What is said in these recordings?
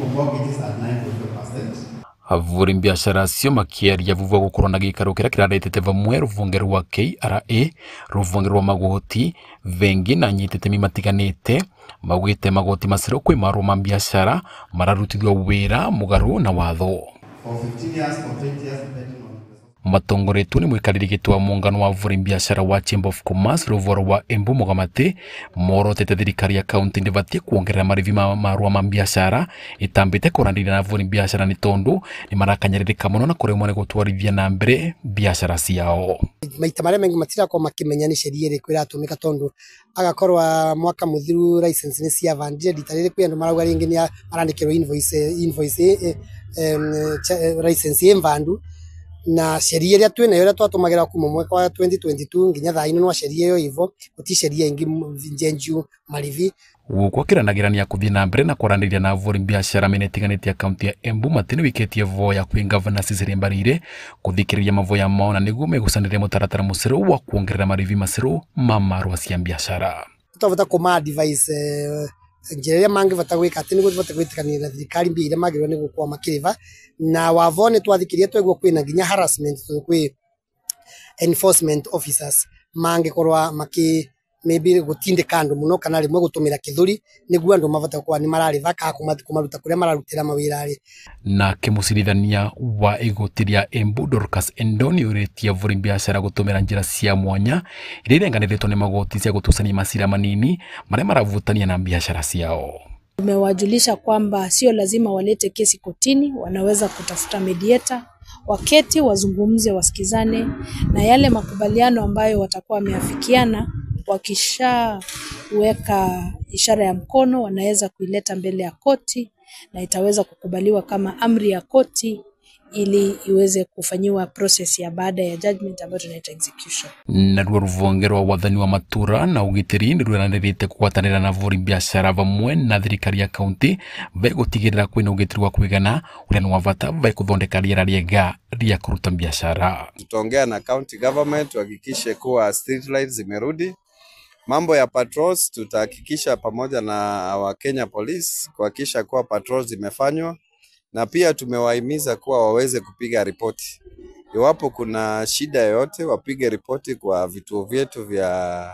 for mortgages at 9.5%. Avuri biashara cio makiaria vuva gukorwo na gikaro kiria kiraretete vamwe ruvunge rwa KRA ruvunge rwa magoti vengi na nyitete matiganite magwite magoti maciro kwi marwo ma biashara mararutithio wira mugaru na watho For 15 years or 20 years depending on matongoretwo ni mwikaririgetwa muungano wa avuri biashara wa Chamber of Commerce ruvoro wa Embu Mugamati morotete thirikari ya kaunti ndivatie kuongerera marivi marwa ma biashara itambite kurandirira na avuri biashara ni tondu ni marakanyaririka muno na kuremwo ni gutwarithia na mbere biashara ciao. Maita maria mengi matirako makimenya ni sheria iri kwira atumika tondu agakorwa mwaka muthiru license ni cia vandire ditarire kwi andu marauga ringi ni marandikirwo invoice license imvandu na sheria ria twina yo twatumagira kuma mwaka wa 2022 nginya thaa ino no sheria yo ivo uti sheria ingi njenju marivi gukwa kiranagirania kuthii na mbere na kwaranĩria na avuri biashara menetiganĩte ya kaunti ya Embu matini wiketie voya kwi governor Cecily Mbarire kuthikiriria mavoya mao na niguo megucanĩrĩria mũtaratara mũcero wa kuongerera marivi macero ma marwa cia biashara. Tutavota kuma advice njereria mangi vata gwika ati niguo vata gwitikania na thirikari mbia iria magirwo ni gukwa makiriva na wavone twathikiria twegwo kwina nginya harassment kwi enforcement officers mangi korwa maki maybe gutinde kandu muno kana rimwe gutumira kithuri niguo andu mavata kwa ni marariva ka kumaruta kuria mararutira mawirari na kimucirithania wa igutiria Embu Dorcas Endoni uritie avuri biashara gutumira njira cia mwanya iria irenganiritwo ni magoti cia gutucania macira manini maria maravutania na biashara ciao. Tumewajulisha kwamba sio lazima walete kesi kotini, wanaweza kutafuta mediator, waketi wazungumze, wasikizane na yale makubaliano ambayo watakuwa wameafikiana. Wakishaweka ishara ya mkono wanaweza kuileta mbele ya koti na itaweza kukubaliwa kama amri ya koti ili iweze kufanyiwa process ya baada ya judgment ambayo tunaita execution. Na ruvunge rwa wathani wa matura na ugitiri ni rwananirite kugwatanira na avuri biashara vamwe na thirikari ya kaunti vegutigirira kwina ugitiri wa kwigana uria ni wavata vekuthondeka riera riega ria kuruta biashara. Tutaongea na county government tuhakikishe kuwa street lights zimerudi. Mambo ya patrols tutahakikisha pamoja na wa Kenya Police kuhakikisha kuwa patrols zimefanywa, na pia tumewahimiza kuwa waweze kupiga ripoti iwapo kuna shida yoyote, wapige ripoti kwa vituo vyetu vya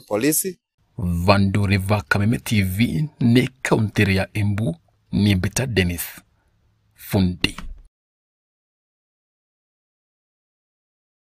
polisi. Vanduri va Kameme TV ni kaunti ya Embu ni Beta Dennis Fundi.